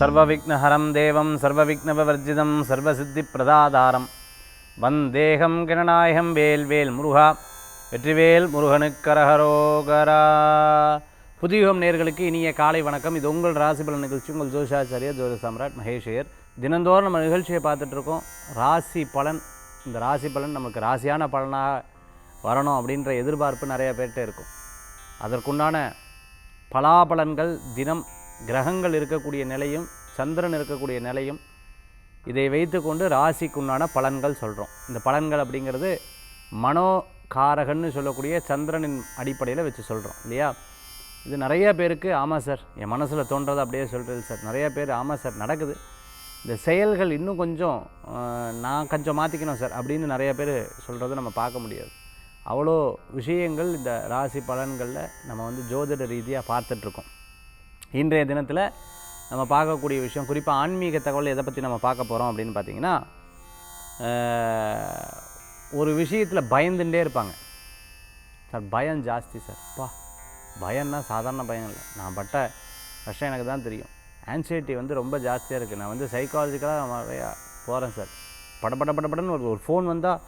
சர்வவிக்னஹரம் தேவம் சர்வவிக்னவர்ஜிதம் சர்வசித்திப்பிரதாதாரம் வந்தேகம் கணநாயகம் வேல்வேல் முருகா வெற்றிவேல் முருகனுக்கரகரோகரா. புதியுகம் நேயர்களுக்கு இனிய காலை வணக்கம். இது உங்கள் ராசி பலன் நிகழ்ச்சி. உங்கள் ஜோதிஷாச்சாரியர் ஜோதி சாம்ராட் மகேஷையர். தினந்தோறும் நம்ம நிகழ்ச்சியை பார்த்துட்ருக்கோம். ராசி பலன், இந்த ராசி பலன் நமக்கு ராசியான பலனாக வரணும் அப்படின்ற எதிர்பார்ப்பு நிறைய பேர்கிட்ட இருக்கும். அதற்குண்டான பலாபலன்கள் தினம் கிரகங்கள் இருக்கக்கூடிய நிலையும் சந்திரன் இருக்கக்கூடிய நிலையும் இதை வைத்து கொண்டு ராசிக்குண்டான பலன்கள் சொல்கிறோம். இந்த பலன்கள் அப்படிங்கிறது மனோகாரகன்னு சொல்லக்கூடிய சந்திரனின் அடிப்படையில் வச்சு சொல்கிறோம் இல்லையா? இது நிறைய பேருக்கு ஆமாம் சார், என் மனசில் தோன்றதை அப்படியே சொல்கிறது சார். நிறைய பேர் ஆமாம் சார் நடக்குது, இந்த செயல்கள் இன்னும் கொஞ்சம் நான் கொஞ்சம் மாற்றிக்கணும் சார் அப்படின்னு நிறைய பேர் சொல்கிறத நம்ம பார்க்க முடியாது. அவ்வளோ விஷயங்கள் இந்த ராசி பலன்களில் நம்ம ஜோதிட ரீதியாக பார்த்துட்ருக்கோம். இன்றைய தினத்தில் நம்ம பார்க்கக்கூடிய விஷயம், குறிப்பாக ஆன்மீக தகவல் எதை பற்றி நம்ம பார்க்க போகிறோம் அப்படின்னு பார்த்திங்கன்னா, ஒரு விஷயத்தில் பயந்துட்டே இருப்பாங்க சார். பயம் ஜாஸ்தி சார். பயம்னா சாதாரண பயம் இல்லை, நான் பட்ட கஷ்டம் எனக்கு தான் தெரியும். ஆன்சைட்டி ரொம்ப ஜாஸ்தியாக இருக்குது. நான் சைக்காலஜிக்கலாக நிறையா போகிறேன் சார். படன்னு ஒரு ஃபோன் வந்தால்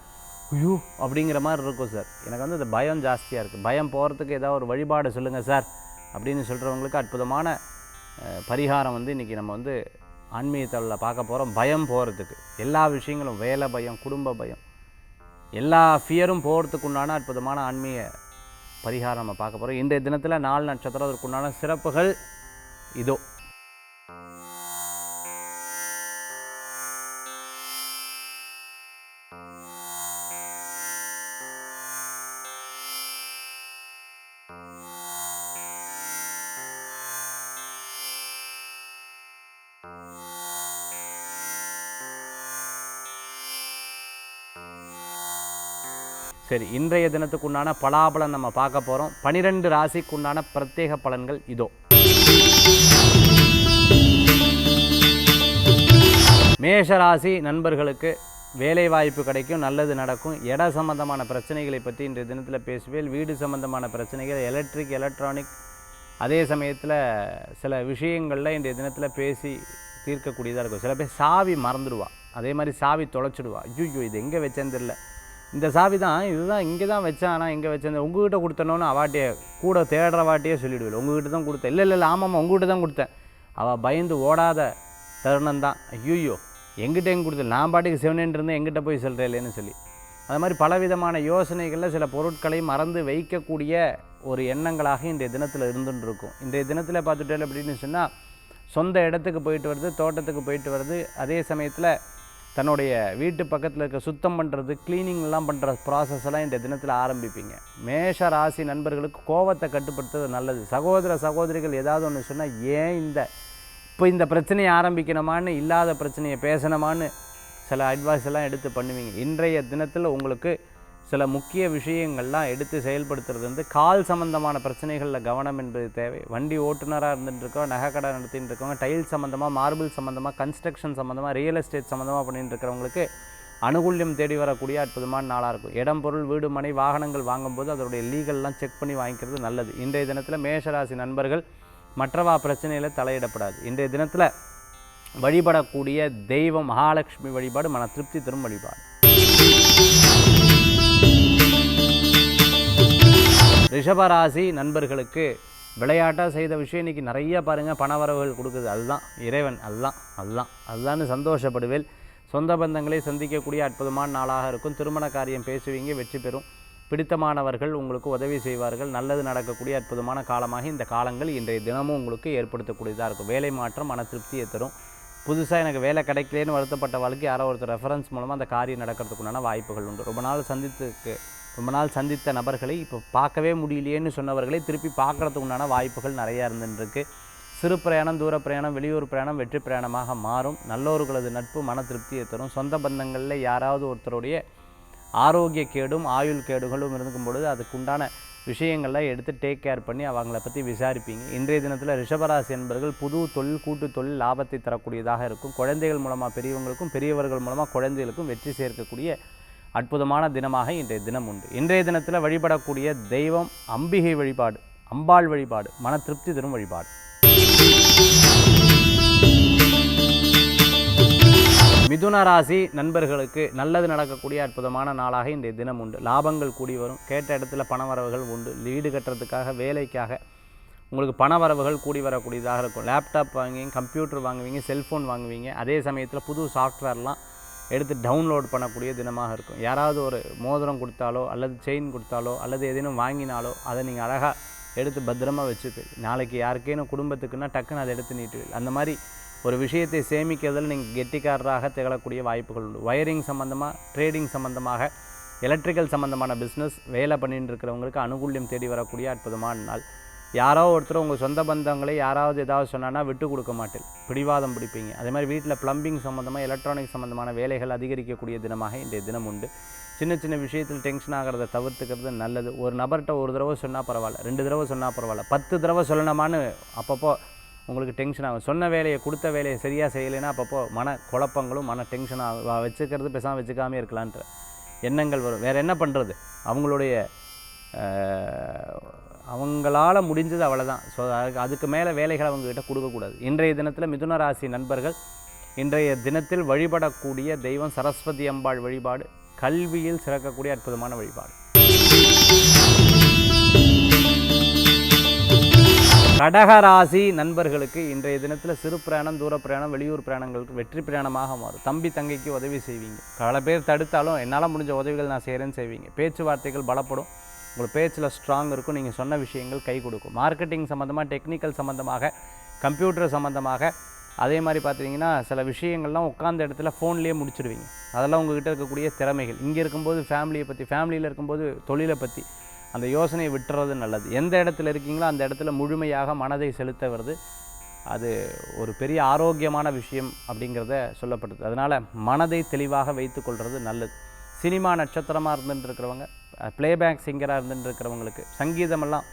ஐயோ அப்படிங்கிற மாதிரி இருக்கும் சார். எனக்கு அந்த பயம் ஜாஸ்தியாக இருக்குது. பயம் போகிறதுக்கு ஏதாவது ஒரு வழிபாடு சொல்லுங்கள் சார் அப்படின்னு சொல்கிறவங்களுக்கு அற்புதமான பரிகாரம் இன்றைக்கி நம்ம ஆன்மீகத்தில் பார்க்க போகிறோம். பயம் போகிறதுக்கு எல்லா விஷயங்களும், வேலை பயம், குடும்ப பயம், எல்லா ஃபியரும் போகிறதுக்கு உண்டான அற்புதமான ஆன்மீக பரிகாரம் நம்ம பார்க்க போகிறோம். இன்றைய தினத்தில் 4 நட்சத்திரத்திற்கு உண்டான சிறப்புகள் இதோ. சரி, இன்றைய தினத்துக்குண்டான பலாபலன் நம்ம பார்க்க போகிறோம். 12 ராசிக்குண்டான பிரத்யேக பலன்கள் இதோ. மேஷ ராசி நண்பர்களுக்கு வேலை வாய்ப்பு கிடைக்கும், நல்லது நடக்கும். இட சம்பந்தமான பிரச்சனைகளை பற்றி இன்றைய தினத்தில் பேசுவேன். வீடு சம்பந்தமான பிரச்சனைகள், எலக்ட்ரிக், எலக்ட்ரானிக், அதே சமயத்தில் சில விஷயங்களில் இன்றைய தினத்தில் பேசி தீர்க்கக்கூடியதாக இருக்கும். சில பேர் சாவி மறந்துடுவா, அதே மாதிரி சாவி தொலைச்சிடுவா. ஐயோ இது எங்கே வச்சேன்னு தெரியல, இந்த சாவி தான் இதுதான் இங்கே தான் வச்சேன், ஆனால் எங்கே வச்சேன், உங்கள்கிட்ட கொடுத்தனோன்னு அவாட்டியே கூட தேடுற வாட்டியே சொல்லிவிடுவேன். உங்கள்கிட்ட தான் கொடுத்தேன். இல்லை ஆமாம்மா உங்கள்கிட்ட தான் கொடுத்தேன். அவள் பயந்து ஓடாத தருணம் தான். ஐயோ எங்கிட்ட எங்கே கொடுத்தேன், நான் பாட்டுக்கு செவனேன்னு இருந்தேன், எங்கிட்ட போய் சொல்கிறேன் இல்லைன்னு சொல்லி. அது மாதிரி பலவிதமான யோசனைகளில் சில பொருட்களை மறந்து வைக்கக்கூடிய ஒரு எண்ணங்களாக இன்றைய தினத்தில் இருந்துன்னு இருக்கும். இன்றைய தினத்தில் பார்த்துட்டேன் அப்படின்னு சொன்னால், சொந்த இடத்துக்கு போயிட்டு வருது, தோட்டத்துக்கு போயிட்டு வருது, அதே சமயத்தில் தன்னுடைய வீட்டு பக்கத்தில் இருக்க சுத்தம் பண்ணுறது, க்ளீனிங்லாம் பண்ணுற ப்ராசஸ் எல்லாம் இந்த தினத்தில் ஆரம்பிப்பீங்க. மேஷ ராசி நண்பர்களுக்கு கோபத்தை கட்டுப்படுத்துறது நல்லது. சகோதரிகள் ஏதாவது ஒன்று சொன்னால், ஏன் இப்போ இந்த பிரச்சனையை ஆரம்பிக்கணுமான்னு, இல்லாத பிரச்சனையை பேசணுமான்னு சில அட்வைஸ் எல்லாம் எடுத்து பண்ணுவீங்க. இன்றைய தினத்தில் உங்களுக்கு சில முக்கிய விஷயங்கள்லாம் எடுத்து செயல்படுத்துறது கால் சம்மந்தமான பிரச்சனைகளில் கவனம் என்பது தேவை. வண்டி ஓட்டுநராக இருந்துட்டுருக்கோம், நகைக்கடை நடத்திட்டு இருக்கவங்க, டைல் சம்மந்தமாக, மார்பிள் சம்மந்தமாக, கன்ஸ்ட்ரக்ஷன் சம்மந்தமாக, ரியல் எஸ்டேட் சம்மந்தமாக பண்ணிட்டு இருக்கிறவங்களுக்கு அனுகூல்யம் தேடி வரக்கூடிய அற்புதமான நாளாக இருக்கும். இடம், பொருள், வீடு, மனை, வாகனங்கள் வாங்கும்போது அதனுடைய லீகல்லாம் செக் பண்ணி வாங்கிக்கிறது நல்லது. இன்றைய தினத்தில் மேஷராசி நண்பர்கள் மற்றவா பிரச்சனையில் தலையிடப்படாது. இன்றைய தினத்தில் வழிபடக்கூடிய தெய்வம் மகாலட்சுமி வழிபாடு, மன திருப்தி தரும் வழிபாடு. ரிஷபராசி நண்பர்களுக்கு விளையாட்டாக செய்த விஷயம் இன்றைக்கி நிறைய பாருங்கள் பணவரவுகள் கொடுக்குது. அதுதான் இறைவன், அதுதான்னு சந்தோஷப்படுவேன். சொந்த பந்தங்களை சந்திக்கக்கூடிய அற்புதமான நாளாக இருக்கும். திருமண காரியம் பேசுவீங்க, வெற்றி பெறும். பிடித்தமானவர்கள் உங்களுக்கு உதவி செய்வார்கள். நல்லது நடக்கக்கூடிய அற்புதமான காலமாக இந்த காலங்கள் இன்றைய தினமும் உங்களுக்கு ஏற்படுத்தக்கூடியதாக இருக்கும். வேலை மாற்றம் மன திருப்தியை தரும். புதுசாக எனக்கு வேலை கிடைக்கலேன்னு வருத்தப்பட்ட வாழ்க்கை யாரோ ஒருத்தர் ரெஃபரன்ஸ் மூலமாக அந்த காரியம் நடக்கிறதுக்குண்டான வாய்ப்புகள் உண்டு. ரொம்ப நாள் சந்தித்த நபர்களை இப்போ பார்க்கவே முடியலையேன்னு சொன்னவர்களை திருப்பி பார்க்குறதுக்கு உண்டான வாய்ப்புகள் நிறையா இருந்துருக்கு. சிறு பிரயாணம், தூர பிரயாணம், வெளியூர் பிரயாணம் வெற்றி பிரயாணமாக மாறும். நல்லோர்களது நட்பு மன திருப்தியை தரும். சொந்த பந்தங்களில் யாராவது ஒருத்தருடைய ஆரோக்கிய கேடும் ஆயுள் கேடுகளும் இருக்கும் பொழுது அதுக்குண்டான விஷயங்கள்லாம் எடுத்து டேக் கேர் பண்ணி அவங்கள பற்றி விசாரிப்பீங்க. இன்றைய தினத்தில் ரிஷபராசி என்பவர்கள் புது தொழில், கூட்டு தொழில் லாபத்தை தரக்கூடியதாக இருக்கும். குழந்தைகள் மூலமாக பெரியவங்களுக்கும், பெரியவர்கள் மூலமாக குழந்தைகளுக்கும் வெற்றி சேர்க்கக்கூடிய அற்புதமான தினமாக இன்றைய தினம் உண்டு. இன்றைய தினத்தில் வழிபடக்கூடிய தெய்வம் அம்பிகை வழிபாடு, அம்பாள் வழிபாடு, மன திருப்தி தரும் வழிபாடு. மிதுன ராசி நண்பர்களுக்கு நல்லது நடக்கக்கூடிய அற்புதமான நாளாக இன்றைய தினம் உண்டு. லாபங்கள் கூடி வரும். கேட்ட இடத்துல பணவரவுகள் உண்டு. வீடு கட்டுறதுக்காக, வேலைக்காக உங்களுக்கு பணவரவுகள் கூடி வரக்கூடியதாக இருக்கும். லேப்டாப் வாங்குவீங்க, கம்ப்யூட்டர் வாங்குவீங்க, செல்ஃபோன் வாங்குவீங்க. அதே சமயத்தில் புது சாஃப்ட்வேர்லாம் எடுத்து டவுன்லோட் பண்ணக்கூடிய தினமாக இருக்கும். யாராவது ஒரு மோதிரம் கொடுத்தாலோ அல்லது செயின் கொடுத்தாலோ அல்லது ஏதேனும் வாங்கினாலோ அதை நீங்கள் அழகாக எடுத்து பத்திரமாக வச்சுப்பீங்க. நாளைக்கு யாருக்கேனும் குடும்பத்துக்குன்னா டக்குன்னு அதை எடுத்து நீட்டுவீங்க. அந்த மாதிரி ஒரு விஷயத்தை சேமிக்கிறதில் நீங்கள் கெட்டிக்காரராக திகழக்கூடிய வாய்ப்புகள் உண்டு. வயரிங் சம்மந்தமாக, ட்ரேடிங் சம்மந்தமாக, எலக்ட்ரிக்கல் சம்மந்தமான பிஸ்னஸ் வேலை பண்ணிட்டு இருக்கிறவங்களுக்கு அனுகூல்யம் தேடி வரக்கூடிய அற்புதமான நாள். யாரோ ஒருத்தர் உங்கள் சொந்த பந்தங்களை யாராவது ஏதாவது சொன்னான்னா விட்டு கொடுக்க மாட்டேன், பிடிவாதம் பிடிப்பீங்க. அதே மாதிரி வீட்டில் ப்ளம்பிங் சம்மந்தமாக, எலக்ட்ரானிக் சம்மந்தமான வேலைகள் அதிகரிக்கக்கூடிய தினமாக இன்றைய தினம் உண்டு. சின்ன சின்ன விஷயத்தில் டென்ஷன் ஆகிறத தவிர்த்துக்கிறது நல்லது. ஒரு நபர்கிட்ட ஒரு தடவை சொன்னால் பரவாயில்ல, 2 தடவை சொன்னால் பரவாயில்ல, 10 தடவை சொல்லணுமான்னு அப்பப்போ உங்களுக்கு டென்ஷன் ஆகும். சொன்ன வேலையை, கொடுத்த வேலையை சரியாக செய்யலைன்னா அப்பப்போ மன குழப்பங்களும் மன டென்ஷன் வச்சுக்கிறது, பேசாமல் வச்சுக்காமே இருக்கலான்ற எண்ணங்கள் வரும். வேறு என்ன பண்ணுறது? அவங்களால முடிஞ்சது அவ்வளோதான். ஸோ அதுக்கு மேலே வேலைகளை அவங்ககிட்ட கொடுக்கக்கூடாது. இன்றைய தினத்தில் மிதுன ராசி நண்பர்கள் இன்றைய தினத்தில் வழிபடக்கூடிய தெய்வம் சரஸ்வதி அம்பாள் வழிபாடு கல்வியில் சிறக்கக்கூடிய அற்புதமான வழிபாடு. கடகராசி நண்பர்களுக்கு இன்றைய தினத்தில் சிறு பிரயாணம், தூர பிரயாணம், வெளியூர் பிரயாணங்களுக்கு வெற்றி பிரயாணமாக மாறும். தம்பி தங்கைக்கு உதவி செய்வீங்க. பல பேர் தடுத்தாலும் என்னால் முடிஞ்ச உதவிகள் நான் செய்கிறேன்னு செய்வீங்க. பேச்சுவார்த்தைகள் பலப்படும். உங்களுக்கு பேச்சில் ஸ்ட்ராங் இருக்கும். நீங்கள் சொன்ன விஷயங்கள் கை கொடுக்கும். மார்க்கெட்டிங் சம்மந்தமாக, டெக்னிக்கல் சம்மந்தமாக, கம்ப்யூட்டர் சம்மந்தமாக, அதே மாதிரி பார்த்தீங்கன்னா சில விஷயங்கள்லாம் உட்கார்ந்த இடத்துல ஃபோன்லேயே முடிச்சிடுவீங்க. அதெல்லாம் உங்கள்கிட்ட இருக்கக்கூடிய திறமைகள். இங்கே இருக்கும்போது ஃபேமிலியை பற்றி, ஃபேமிலியில் இருக்கும்போது தொழிலை பற்றி அந்த யோசனையை விட்டுறது நல்லது. எந்த இடத்துல இருக்கீங்களோ அந்த இடத்துல முழுமையாக மனதை செலுத்த வருது. அது ஒரு பெரிய ஆரோக்கியமான விஷயம் அப்படிங்கிறத சொல்லப்படுது. அதனால் மனதை தெளிவாக வைத்து கொள்வது நல்லது. சினிமா நட்சத்திரமாக இருந்துட்டு இருக்கிறவங்க, ப்ளேபேக் சிங்கராக இருந்துட்டு இருக்கிறவங்களுக்கு, சங்கீதமெல்லாம்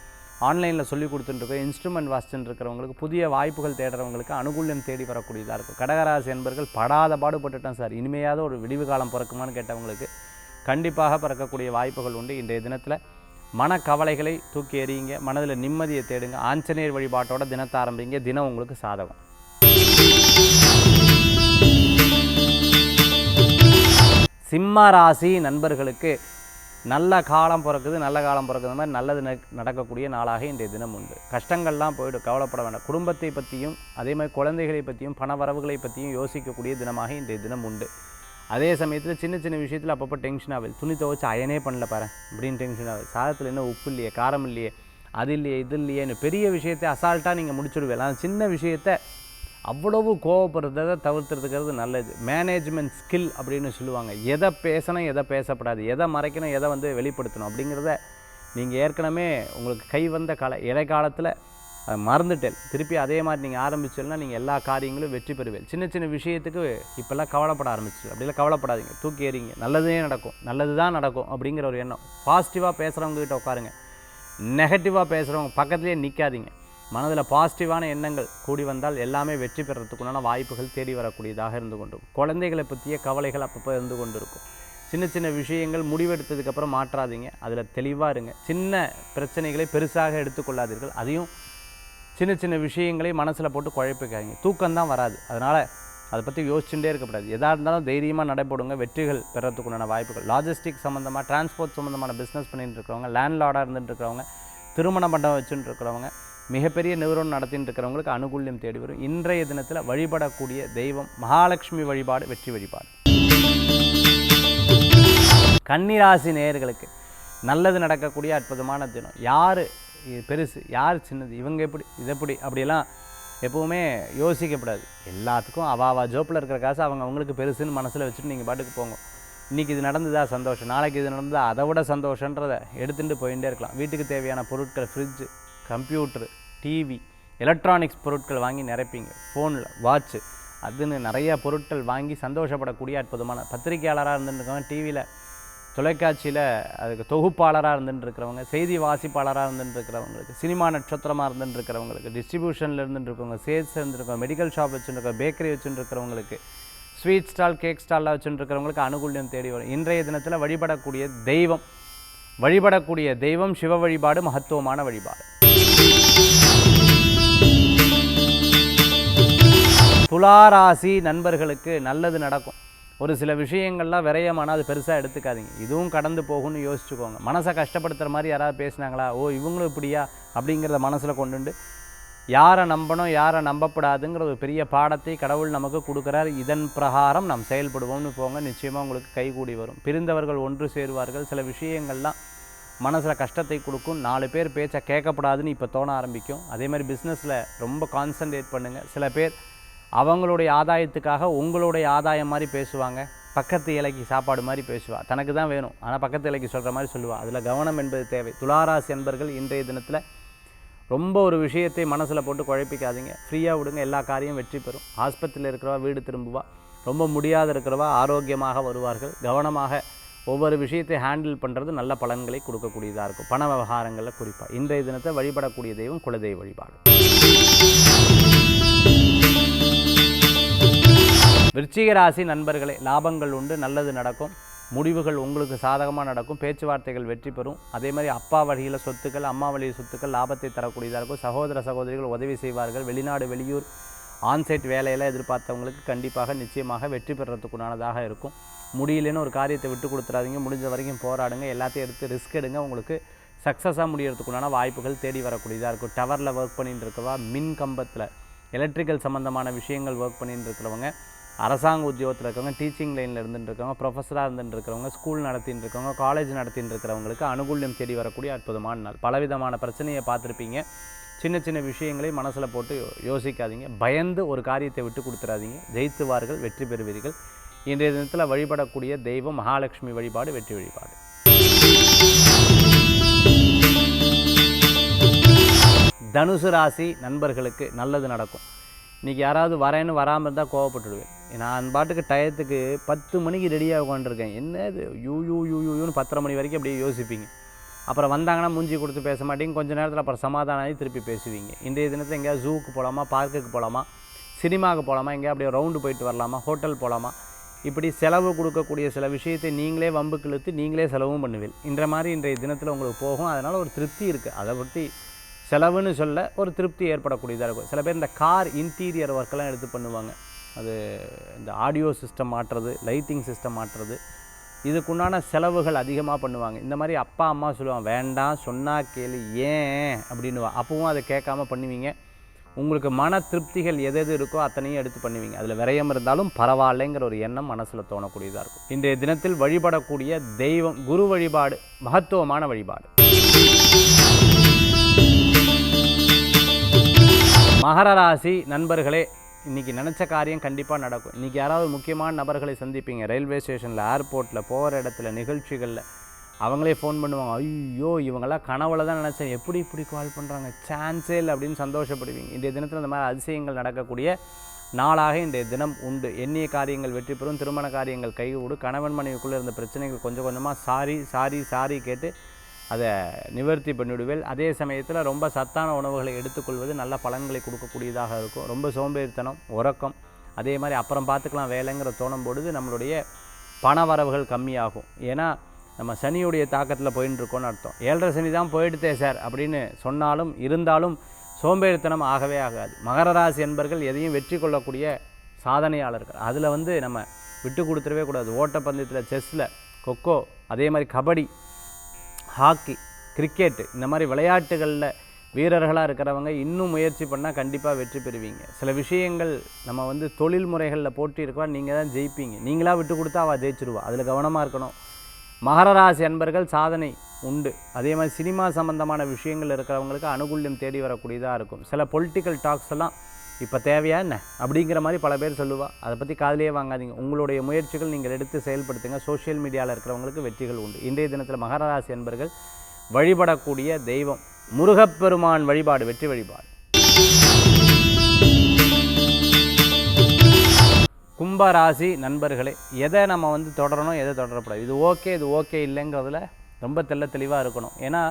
ஆன்லைனில் சொல்லி கொடுத்துட்டுருக்கோம், இன்ஸ்ட்ருமெண்ட் வாசிச்சுட்டு இருக்கிறவங்களுக்கு, புதிய வாய்ப்புகள் தேடுறவங்களுக்கு அனுகூல்யம் தேடி வரக்கூடியதாக இருக்கும். கடகராசி என்பர்கள் படாத பாடுபட்டுட்டோம் சார், இனிமையாவது ஒரு விடிவு காலம் பிறக்குமான்னு கேட்டவங்களுக்கு கண்டிப்பாக பிறக்கக்கூடிய வாய்ப்புகள் உண்டு. இன்றைய தினத்தில் மனக்கவலைகளை தூக்கி எறியுங்க, மனதில் நிம்மதியை தேடுங்க. ஆஞ்சநேயர் வழிபாட்டோட தினத்தை ஆரம்பிங்க. தினம் உங்களுக்கு சாதகம். சிம்ம ராசி நண்பர்களுக்கு நல்ல காலம் பிறக்குது, நல்ல காலம் பிறக்குது மாதிரி நல்லது நடக்கக்கூடிய நாளாக இன்றைய தினம் உண்டு. கஷ்டங்கள்லாம் போய்டும், கவலைப்பட வேண்டாம். குடும்பத்தை பற்றியும் அதே மாதிரி குழந்தைகளை பற்றியும் பண வரவுகளை பற்றியும் யோசிக்கக்கூடிய தினமாக இன்றைய தினம் உண்டு. அதே சமயத்தில் சின்ன சின்ன விஷயத்தில் அப்பப்போ டென்ஷன் ஆகுது. துணி துவைச்சு அயனே பண்ணல பாரு அப்படின்னு டென்ஷன் ஆகுது. சாதத்தில் என்ன உப்பு இல்லையே, காரம் இல்லையே, அது இல்லையே, இது இல்லையேன்னு பெரிய விஷயத்தை அசால்ட்டாக நீங்கள் முடிச்சுடுவேன். அந்த சின்ன விஷயத்தை அவ்வளவு கோவப்படுறதை தவிர்த்துறதுக்கிறது நல்லது. மேனேஜ்மெண்ட் ஸ்கில் அப்படின்னு சொல்லுவாங்க. எதை பேசணும், எதை பேசப்படாது, எதை மறைக்கணும், எதை வெளிப்படுத்தணும் அப்படிங்கிறத நீங்கள் ஏற்கனவே உங்களுக்கு கை வந்த இடைக்காலத்தில் அதை மறந்துட்டேன். திருப்பி அதே மாதிரி நீங்கள் ஆரம்பிச்சேன்னா நீங்கள் எல்லா காரியங்களும் வெற்றி பெறுவேன். சின்ன சின்ன விஷயத்துக்கு இப்போல்லாம் கவலைப்பட ஆரம்பிச்சு. அப்படிலாம் கவலைப்படாதீங்க, தூக்கி எறிங்க. நல்லதே நடக்கும், நல்லது தான் நடக்கும் அப்படிங்கிற ஒரு எண்ணம். பாசிட்டிவாக பேசுகிறவங்ககிட்ட உட்காருங்க. நெகட்டிவாக பேசுகிறவங்க பக்கத்துலேயே நிற்காதீங்க. மனதில் பாசிட்டிவான எண்ணங்கள் கூடி வந்தால் எல்லாமே வெற்றி பெறத்துக்குண்டான வாய்ப்புகள் தேடி வரக்கூடியதாக இருந்து கொண்டிருக்கும். குழந்தைகளை பற்றிய கவலைகள் அப்பப்போ இருந்து கொண்டு இருக்கும். சின்ன சின்ன விஷயங்கள் முடிவெடுத்ததுக்கப்புறம் மாற்றாதீங்க, அதில் தெளிவாக இருங்க. சின்ன பிரச்சனைகளை பெருசாக எடுத்துக்கொள்ளாதீர்கள். அதையும் சின்ன சின்ன விஷயங்களை மனசில் போட்டு குழப்பிக்காதீங்க. தூக்கம்தான் வராது, அதனால் அதை பற்றி யோசிச்சுட்டே இருக்கக்கூடாது. எதாக இருந்தாலும் தைரியமாக நடைபெறுங்க, வெற்றிகள் பெறத்துக்குண்டான வாய்ப்புகள். லாஜிஸ்டிக் சம்மந்தமாக, டிரான்ஸ்போர்ட் சம்மந்தமான பிஸ்னஸ் பண்ணிட்டு இருக்கிறவங்க, லேண்ட்லார்டாக இருந்துட்டு இருக்கிறவங்க, திருமண மண்டபம் வச்சுட்டு இருக்கிறவங்க, மிகப்பெரிய நிறுவனம் நடத்திட்டு இருக்கிறவங்களுக்கு அனுகூல்யம் தேடி வரும். இன்றைய தினத்தில் வழிபடக்கூடிய தெய்வம் மகாலட்சுமி வழிபாடு வெற்றி வழிபாடு. கன்னிராசி நேயர்களுக்கு நல்லது நடக்கக்கூடிய அற்புதமான தினம். யார் பெருசு, யார் சின்னது, இவங்க எப்படி, இது எப்படி, அப்படியெல்லாம் எப்போவுமே யோசிக்கப்படாது. எல்லாத்துக்கும் அவாவா ஜோப்பில் இருக்கிற காசு அவங்களுக்கு பெருசுன்னு மனசில் வச்சுட்டு நீங்கள் பாட்டுக்கு போங்க. இன்றைக்கி இது நடந்ததா சந்தோஷம், நாளைக்கு இது நடந்ததா அதை விட சந்தோஷன்றதை எடுத்துகிட்டு போயிட்டே இருக்கலாம். வீட்டுக்கு தேவையான பொருட்கள், ஃப்ரிட்ஜு, கம்ப்யூட்ரு, டிவி, எலக்ட்ரானிக்ஸ் பொருட்கள் வாங்கி நிரப்பிங்க. ஃபோனில் வாட்ச்சு, அதுன்னு நிறைய பொருட்கள் வாங்கி சந்தோஷப்படக்கூடிய அற்புதமான பத்திரிகையாளராக இருந்துருக்கவங்க, டிவியில் தொலைக்காட்சியில் அதுக்கு தொகுப்பாளராக இருந்துட்டுருக்கிறவங்க, செய்தி வாசிப்பாளராக இருந்துட்டுருக்கிறவங்களுக்கு, சினிமா நட்சத்திரமாக இருந்துட்டுருக்கிறவங்களுக்கு, டிஸ்ட்ரிபியூஷனில் இருந்துட்டுருக்கவங்க, சேல்ஸ் இருந்துருக்கவங்க, மெடிக்கல் ஷாப் வச்சுருக்கோம், பேக்கரி வச்சுருக்கிறவங்களுக்கு, ஸ்வீட் ஸ்டால், கேக் ஸ்டாலில் வச்சுருக்கிறவங்களுக்கு அனுகூல்யம் தேடி வரும். இன்றைய தினத்தில் வழிபடக்கூடிய தெய்வம் சிவ வழிபாடு மகத்துவமான வழிபாடு. துளாராசி நண்பர்களுக்கு நல்லது நடக்கும். ஒரு சில விஷயங்கள்லாம் விரயமானால் அது பெருசாக எடுத்துக்காதீங்க. இதுவும் கடந்து போகும்னு யோசிச்சுக்கோங்க. மனசை கஷ்டப்படுத்துகிற மாதிரி யாராவது பேசுனாங்களா, ஓ இவங்களும் இப்படியா அப்படிங்கிறத மனசில் கொண்டுண்டு யாரை நம்பணும் யாரை நம்பப்படாதுங்கிற ஒரு பெரிய பாடத்தை கடவுள் நமக்கு கொடுக்குறார். இதன் பிரகாரம் நாம் செயல்படுவோம்னு போங்க. நிச்சயமாக உங்களுக்கு கைகூடி வரும். பிரிந்தவர்கள் ஒன்று சேருவார்கள். சில விஷயங்கள்லாம் மனசில் கஷ்டத்தை கொடுக்கும். 4 பேர் பேச்சை கேட்கப்படாதுன்னு இப்போ தோண ஆரம்பிக்கும். அதே மாதிரி பிஸ்னஸில் ரொம்ப கான்சன்ட்ரேட் பண்ணுங்கள். சில பேர் அவங்களுடைய ஆதாயத்துக்காக உங்களுடைய ஆதாயம் மாதிரி பேசுவாங்க. பக்கத்து இலைக்கு சாப்பாடு மாதிரி பேசுவாள். தனக்கு தான் வேணும், ஆனால் பக்கத்து இலைக்கு சொல்கிற மாதிரி சொல்லுவாள். அதில் கவனம் என்பது தேவை. துளாராசி அன்பர்கள் இன்றைய தினத்தில் ரொம்ப ஒரு விஷயத்தை மனசில் போட்டு குழப்பிக்காதீங்க. ஃப்ரீயாக விடுங்க. எல்லா காரியம் வெற்றி பெறும். ஆஸ்பத்திரியில் இருக்கிறவா வீடு திரும்புவா. ரொம்ப முடியாத இருக்கிறவா ஆரோக்கியமாக வருவார்கள். கவனமாக ஒவ்வொரு விஷயத்தை ஹேண்டில் பண்ணுறது நல்ல பலன்களை கொடுக்கக்கூடியதாக இருக்கும். பண விவகாரங்களில் குறிப்பாக இன்றைய தினத்தை வழிபடக்கூடிய தெய்வம் குலதெய்வ வழிபாடு. விருச்சிக ராசி நண்பர்களே, லாபங்கள் உண்டு, நல்லது நடக்கும். முடிவுகள் உங்களுக்கு சாதகமாக நடக்கும். பேச்சுவார்த்தைகள் வெற்றி பெறும். அதே மாதிரி அப்பா வழியில் சொத்துக்கள், அம்மா வழியில் சொத்துக்கள் லாபத்தை தரக்கூடியதாக இருக்கும். சகோதர சகோதரிகள் உதவி செய்வார்கள். வெளிநாடு வெளியூர் ஆன்சைட் வேலையெல்லாம் எதிர்பார்த்தவங்களுக்கு கண்டிப்பாக நிச்சயமாக வெற்றி பெறத்துக்குண்டானதாக இருக்கும். முடியலன்னு ஒரு காரியத்தை விட்டு கொடுத்துறாதீங்க. முடிஞ்ச வரைக்கும் போராடுங்க. எல்லாத்தையும் எடுத்து ரிஸ்க் எடுங்க. உங்களுக்கு சக்ஸஸாக முடியறதுக்குண்டான வாய்ப்புகள் தேடி வரக்கூடியதாக இருக்கும். டவரில் ஒர்க் பண்ணிட்டு இருக்கவா, மின் கம்பத்தில் எலக்ட்ரிக்கல் சம்மந்தமான விஷயங்கள் ஒர்க் பண்ணிட்டு இருக்கிறவங்க, அரசாங்க உத்தியோகத்தில் இருக்கவங்க, டீச்சிங் லைனில் இருந்துட்டு இருக்கவங்க, ப்ரொஃபஸராக இருந்துட்டு இருக்கிறவங்க, ஸ்கூல் நடத்திட்டு இருக்கவங்க, காலேஜ் நடத்திட்டு இருக்கிறவங்களுக்கு அனுகூல்யம் தேடி வரக்கூடிய அற்புதமான நாள். பலவிதமான பிரச்சனையை பார்த்துருப்பீங்க. சின்ன சின்ன விஷயங்களை மனசில் போட்டு யோசிக்காதீங்க. பயந்து ஒரு காரியத்தை விட்டு கொடுத்துறாதீங்க. ஜெயித்துவார்கள், வெற்றி பெறுவீர்கள். இன்றைய தினத்தில் வழிபடக்கூடிய தெய்வம் மகாலட்சுமி வழிபாடு, வெற்றி வழிபாடு. தனுசு ராசி நண்பர்களுக்கு நல்லது நடக்கும். இன்றைக்கி யாராவது வரேன்னு வராமல் இருந்தால் கோவப்பட்டுடுவேன். நான் பாட்டுக்கு டயத்துக்கு 10 மணிக்கு ரெடியாக உட்காந்துருக்கேன். என்னது யூன்னு 10:30 மணி வரைக்கும் அப்படியே யோசிப்பீங்க. அப்புறம் வந்தாங்கன்னா மூஞ்சி கொடுத்து பேச மாட்டீங்க. கொஞ்சம் நேரத்தில் அப்புறம் சமாதானம் ஆகி திருப்பி பேசுவீங்க. இன்றைய தினத்தில் எங்கேயாவது ஜூவுக்கு போகலாமா, பார்க்குக்கு போகலாமா, சினிமாவுக்கு போகலாமா, எங்கேயா அப்படியே ரவுண்டு போயிட்டு வரலாமா, ஹோட்டல் போகலாமா, இப்படி செலவு கொடுக்கக்கூடிய சில விஷயத்தை நீங்களே வம்புக்கு இழுத்து நீங்களே செலவும் பண்ணுவீங்க. இன்றைய தினத்தில் உங்களுக்கு போகும். அதனால் ஒரு திருப்தி இருக்குது. அதை பற்றி செலவுன்னு சொல்ல ஒரு திருப்தி ஏற்படக்கூடியதாக இருக்கும். சில பேர் இந்த கார் இன்டீரியர் ஒர்க்கெல்லாம் எடுத்து பண்ணுவாங்க. அது இந்த ஆடியோ சிஸ்டம் மாட்டுறது, லைட்டிங் சிஸ்டம் மாட்டுறது, இதுக்குண்டான செலவுகள் அதிகமாக பண்ணுவாங்க. இந்த மாதிரி அப்பா அம்மா சொல்லுவாங்க, வேண்டாம் சொன்னால் கேளு ஏன் அப்படின்னுவா. அப்பவும் அதை கேட்காம பண்ணுவீங்க. உங்களுக்கு மன திருப்திகள் எது இருக்கோ அத்தனையும் எடுத்து பண்ணுவீங்க. அதில் விரயம் இருந்தாலும் பரவாயில்லைங்கிற ஒரு எண்ணம் மனசில் தோணக்கூடியதாக இருக்கும். இன்றைய தினத்தில் வழிபடக்கூடிய தெய்வம் குரு வழிபாடு, மகத்துவமான வழிபாடு. மகர ராசி நண்பர்களே, இன்றைக்கி நினச்ச காரியம் கண்டிப்பாக நடக்கும். இன்றைக்கி யாராவது முக்கியமான நபர்களை சந்திப்பீங்க. ரயில்வே ஸ்டேஷனில், ஏர்போர்ட்டில், போகிற இடத்துல, நிகழ்ச்சிகளில் அவங்களே ஃபோன் பண்ணுவாங்க. ஐயோ இவங்களாம் கனவுல தான் நினச்சேன், எப்படி இப்படி கால் பண்ணுறாங்க, சான்ஸே இல்லை அப்படின்னு சந்தோஷப்படுவீங்க. இன்றைய தினத்தில் இந்த மாதிரி அதிசயங்கள் நடக்கக்கூடிய நாளாக இன்றைய தினம் உண்டு. எண்ணிய காரியங்கள் வெற்றி பெறும். திருமண காரியங்கள் கைகூடு. கணவன் மனைவிக்குள்ளே இருந்த பிரச்சனைகள் கொஞ்சம் கொஞ்சமாக சாரி கேட்டு அதை நிவர்த்தி பண்ணிவிடுவேன். அதே சமயத்தில் ரொம்ப சத்தான உணவுகளை எடுத்துக்கொள்வது நல்ல பலன்களை கொடுக்கக்கூடியதாக இருக்கும். ரொம்ப சோம்பேறித்தனம், உறக்கம், அதே மாதிரி அப்புறம் பார்த்துக்கலாம் வேலைங்கிற தோணும் பொழுது நம்மளுடைய பண வரவுகள் கம்மியாகும். ஏன்னா நம்ம சனியுடைய தாக்கத்தில் போயின்னு இருக்கோன்னு அர்த்தம். 7.5 சனி தான் போயிடுதே சார் அப்படின்னு சொன்னாலும் இருந்தாலும் சோம்பேறித்தனம் ஆகவே ஆகாது. மகர ராசி என்பர்கள் எதையும் வெற்றி கொள்ளக்கூடிய சாதனையாளர்கள். அதில் நம்ம விட்டு கொடுத்துடவே கூடாது. ஓட்டப்பந்தயத்தில், செஸ்ஸில், கொக்கோ, அதே மாதிரி கபடி, ஹாக்கி, கிரிக்கெட்டு, இந்த மாதிரி விளையாட்டுகளில் வீரர்களாக இருக்கிறவங்க இன்னும் முயற்சி பண்ணால் கண்டிப்பாக வெற்றி பெறுவீங்க. சில விஷயங்கள் நம்ம தொழில் முறைகளில் போட்டி இருக்கா, நீங்கள் தான் ஜெயிப்பீங்க. நீங்களாக விட்டு கொடுத்தா அவள் ஜெயிச்சிருவா. அதில் கவனமாக இருக்கணும். மகர ராசி அன்பர்கள் சாதனை உண்டு. அதே மாதிரி சினிமா சம்பந்தமான விஷயங்கள் இருக்கிறவங்களுக்கு அனுகூல்யம் தேடி வரக்கூடியதாக இருக்கும். சில பொலிட்டிக்கல் டாக்ஸ் எல்லாம் இப்போ தேவையா என்ன அப்படிங்கிற மாதிரி பல பேர் சொல்லுவாள். அதை பற்றி காதிலேயே வாங்காதீங்க. உங்களுடைய முயற்சிகள் நீங்கள் எடுத்து செயல்படுத்துங்க. சோஷியல் மீடியாவில் இருக்கிறவங்களுக்கு வெற்றிகள் உண்டு. இன்றைய தினத்தில் மகர ராசி அன்பர்கள் வழிபடக்கூடிய தெய்வம் முருகப்பெருமான் வழிபாடு, வெற்றி வழிபாடு. கும்பராசி நண்பர்களே, எதை நம்ம தொடரணும், எதை தொடரப்படாது, இது ஓகே இல்லைங்கிறதுல ரொம்ப தெளிவாக இருக்கணும். ஏன்னா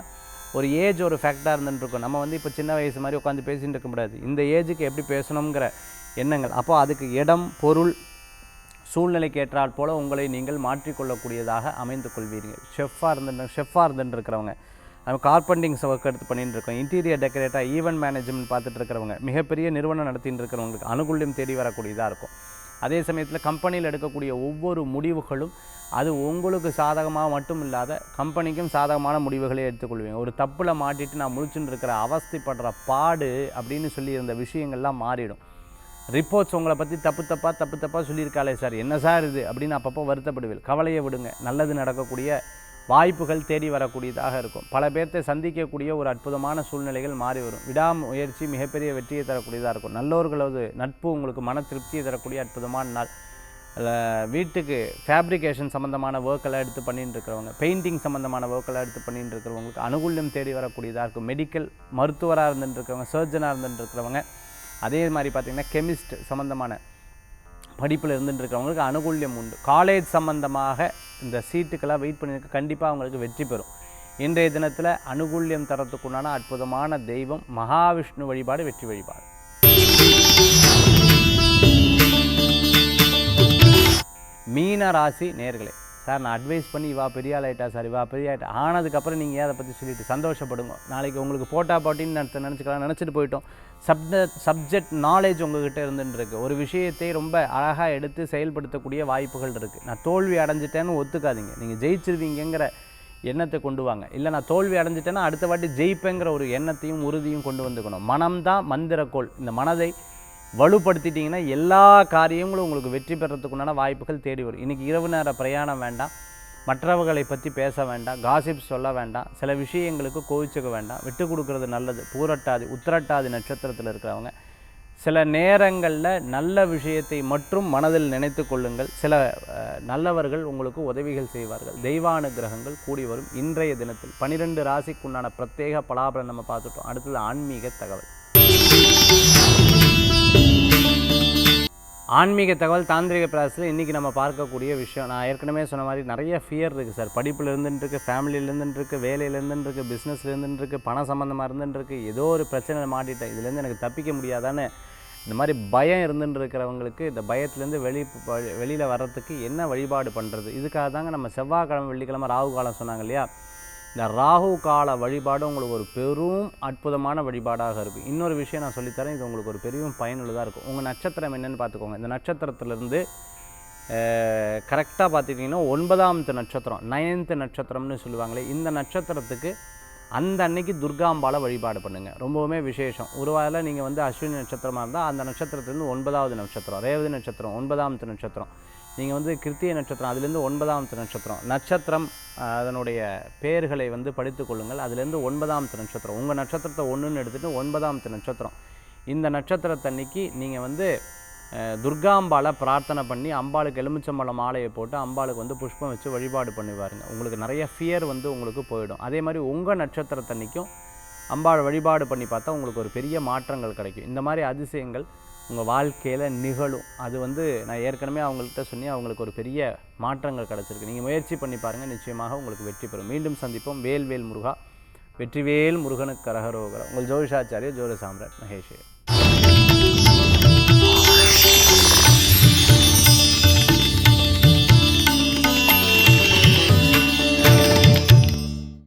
ஒரு ஏஜ் ஒரு ஃபேக்டாக இருந்துருக்கும். நம்ம இப்போ சின்ன வயசு மாதிரி உட்காந்து பேசிகிட்டு இருக்க முடியாது. இந்த ஏஜுக்கு எப்படி பேசணுங்கிற எண்ணங்கள். அப்போ அதுக்கு இடம், பொருள், சூழ்நிலைக்கு ஏற்றால் போல் உங்களை நீங்கள் மாற்றிக்கொள்ளக்கூடியதாக அமைந்து கொள்வீர்கள். ஷெஃப்பாக இருந்துருக்கிறவங்க, நம்ம கார்பெண்டிங் ஒர்க் எடுத்து பண்ணிட்டு இருக்கோம், இன்டீரியர் டெக்கரேட்டாக, ஈவெண்ட் மேனேஜ்மெண்ட் பார்த்துட்டு இருக்கிறவங்க, மிகப்பெரிய நிறுவனம் நடத்திட்டு இருக்கிறவங்களுக்கு அனுகூல்யம் தேடி வரக்கூடியதாக இருக்கும். அதே சமயத்தில் கம்பெனியில் எடுக்கக்கூடிய ஒவ்வொரு முடிவுகளும் அது உங்களுக்கு சாதகமாக மட்டும் இல்லாத கம்பெனிக்கும் சாதகமான முடிவுகளை எடுத்துக்கொள்வீங்க. ஒரு தப்பில் மாட்டிட்டு நான் முழிச்சுட்டு இருக்கிற அவஸ்தைப்படுற பாடு அப்படின்னு சொல்லி இருந்த விஷயங்கள்லாம் மாறிடும். ரிப்போர்ட்ஸ் உங்களை பற்றி தப்பு தப்பாக சொல்லியிருக்காளே சார், என்ன சார் இது அப்படின்னு அப்பப்போ வருத்தப்படுவீர்கள். கவலையை விடுங்க, நல்லது நடக்கக்கூடிய வாய்ப்புகள் தேடி வரக்கூடியதாக இருக்கும். பல பேர்த்தை சந்திக்கக்கூடிய ஒரு அற்புதமான சூழ்நிலைகள் மாறி வரும். விடாமுயற்சி மிகப்பெரிய வெற்றியை தரக்கூடியதாக இருக்கும். நல்லவர்களது நட்பு உங்களுக்கு மன திருப்தியை தரக்கூடிய அற்புதமான நாள். வீட்டுக்கு ஃபேப்ரிகேஷன் சம்மந்தமான ஒர்க்கெல்லாம் எடுத்து பண்ணிட்டு இருக்கிறவங்க, பெயிண்டிங் சம்மந்தமான ஒர்க்கெல்லாம் எடுத்து பண்ணிட்டு இருக்கிறவங்களுக்கு அனுகூல்யம் தேடி வரக்கூடியதாக இருக்கும். மெடிக்கல் மருத்துவராக இருந்துட்டு இருக்கிறவங்க, சர்ஜனாக இருந்துட்டு இருக்கிறவங்க, அதே மாதிரி பார்த்திங்கன்னா கெமிஸ்ட் சம்மந்தமான படிப்பில் இருந்துட்டு இருக்கிறவங்களுக்கு அனுகூல்யம் உண்டு. காலேஜ் சம்மந்தமாக இந்த சீட்டுக்கெல்லாம் வெயிட் பண்ணியிருக்க கண்டிப்பாக அவங்களுக்கு வெற்றி பெறும். இன்றைய தினத்தில் அனுகூல்யம் தரத்துக்குண்டான அற்புதமான தெய்வம் மகாவிஷ்ணு வழிபாடு, வெற்றி வழிபாடு. மீன ராசி நேயர்களே, சார் நான் அட்வைஸ் பண்ணி இவா பெரிய ஆள் ஆகிட்டா சார், இவா பெரிய ஆகிட்டா ஆனதுக்கப்புறம் நீங்கள் அதை பற்றி சொல்லிவிட்டு சந்தோஷப்படுங்க. நாளைக்கு உங்களுக்கு போட்டா போட்டின்னு நினச்சிக்கலாம், நினச்சிட்டு போயிட்டோம். சப்ஜெக்ட் நாலேஜ் உங்கள்கிட்ட இருந்துருக்கு. ஒரு விஷயத்தை ரொம்ப அழகாக எடுத்து செயல்படுத்தக்கூடிய வாய்ப்புகள் இருக்குது. நான் தோல்வி அடைஞ்சிட்டேன்னு ஒத்துக்காதீங்க, நீங்கள் ஜெயிச்சிருவீங்கிற எண்ணத்தை கொண்டு வாங்க. இல்லை நான் தோல்வி அடைஞ்சிட்டேன்னா அடுத்த வாட்டி ஜெயிப்பேங்கிற ஒரு எண்ணத்தையும் உறுதியும் கொண்டு வந்துக்கணும். மனம்தான் மந்திரக்கோள். இந்த மனதை வலுப்படுத்திட்டிங்கன்னா எல்லா காரியங்களும் உங்களுக்கு வெற்றி பெறத்துக்குண்டான வாய்ப்புகள் தேடி வரும். இன்றைக்கி இரவு நேர பிரயாணம் வேண்டாம், மற்றவர்களை பற்றி பேச வேண்டாம், காசிப் சொல்ல வேண்டாம், சில விஷயங்களுக்கு கோவிச்சுக்க வேண்டாம், விட்டு கொடுக்கறது நல்லது. பூரட்டாதி உத்திரட்டாதி நட்சத்திரத்தில் இருக்கிறவங்க சில நேரங்களில் நல்ல விஷயத்தை மட்டும் மனதில் நினைத்து கொள்ளுங்கள். சில நல்லவர்கள் உங்களுக்கு உதவிகள் செய்வார்கள். தெய்வானுகிரகங்கள் கூடி வரும். இன்றைய தினத்தில் 12 ராசிக்குண்டான பிரத்யேக பலாபலன் நம்ம பார்த்துட்டோம். அடுத்தது ஆன்மீக தகவல். ஆன்மீக தகவல் தாந்திரிக பிராசஸில் இன்றைக்கி நம்ம பார்க்கக்கூடிய விஷயம், நான் ஏற்கனவே சொன்ன மாதிரி நிறைய ஃபியர் இருக்குது சார். படிப்பில் இருந்துருக்கு, ஃபேமிலியிலேருந்துருக்கு, வேலையிலேருந்துருக்கு, பிஸ்னஸ்லேருந்துருக்கு, பண சம்மந்தமாக இருந்துருக்கு. ஏதோ ஒரு பிரச்சனை மாட்டிட்டேன், இதுலேருந்து எனக்கு தப்பிக்க முடியாதான்னு இந்த மாதிரி பயம் இருந்துருக்கிறவங்களுக்கு இந்த பயத்துலேருந்து வெளியில் வர்றதுக்கு என்ன வழிபாடு பண்ணுறது, இதுக்காக தாங்க நம்ம செவ்வாய்க்கிழமை வெள்ளிக்கிழமை ராகு காலம் சொன்னாங்க இல்லையா. இந்த ராகு கால வழிபாடு உங்களுக்கு ஒரு பெரும் அற்புதமான வழிபாடாக இருக்கும். இன்னொரு விஷயம் நான் சொல்லித்தரேன், இது உங்களுக்கு ஒரு பெரிய பயனுள்ளதாக இருக்கும். உங்கள் நட்சத்திரம் என்னென்னு பார்த்துக்கோங்க. இந்த நட்சத்திரத்திலேருந்து கரெக்டாக பார்த்துக்கிட்டிங்கன்னா 9வது நட்சத்திரம், 9th நட்சத்திரம்னு சொல்லுவாங்களே, இந்த நட்சத்திரத்துக்கு அந்த அன்னைக்கு துர்காம்பாலை வழிபாடு பண்ணுங்கள். ரொம்பவுமே விசேஷம். ஒருவேளை நீங்கள் வந்து அஸ்வினி நட்சத்திரமாக இருந்தால் அந்த நட்சத்திரத்துலேருந்து 9வது நட்சத்திரம், ரேவதி நட்சத்திரம் 9வது நட்சத்திரம், நீங்கள் வந்து கிருத்திகை நட்சத்திரம் அதுலேருந்து 9வது நட்சத்திரம், நட்சத்திரம் அதனுடைய பெயர்களை வந்து படித்து கொள்ளுங்கள். அதுலேருந்து 9வது நட்சத்திரம், உங்கள் நட்சத்திரத்தை 1ன்னு எடுத்துகிட்டு 9வது நட்சத்திரம், இந்த நட்சத்திரத்தன்னைக்கு நீங்கள் வந்து துர்காம்பாலை பிரார்த்தனை பண்ணி அம்பாளுக்கு எலுமிச்சம்பழம் மாலையை போட்டு அம்பாளுக்கு வந்து புஷ்பம் வச்சு வழிபாடு பண்ணுவாருங்க. உங்களுக்கு நிறைய ஃபியர் வந்து உங்களுக்கு போயிடும். அதே மாதிரி உங்கள் நட்சத்திரத்தன்னைக்கும் அம்பாள் வழிபாடு பண்ணி பார்த்தா உங்களுக்கு ஒரு பெரிய மாற்றங்கள் கிடைக்கும். இந்த மாதிரி அதிசயங்கள் உங்கள் வாழ்க்கையில் நிகழும். அது வந்து நான் ஏற்கனவே அவங்கள்ட்ட சொன்னி அவங்களுக்கு ஒரு பெரிய மாற்றங்கள் கிடச்சிருக்கு. நீங்கள் முயற்சி பண்ணி பாருங்கள், நிச்சயமாக உங்களுக்கு வெற்றி பெறும். மீண்டும் சந்திப்போம். வேல் வேல் முருகா, வெற்றிவேல் முருகனுக்கு கரகரோகரா. உங்கள் ஜோதிஷாச்சாரிய ஜோதி சாம்ராட் மகேஷ்.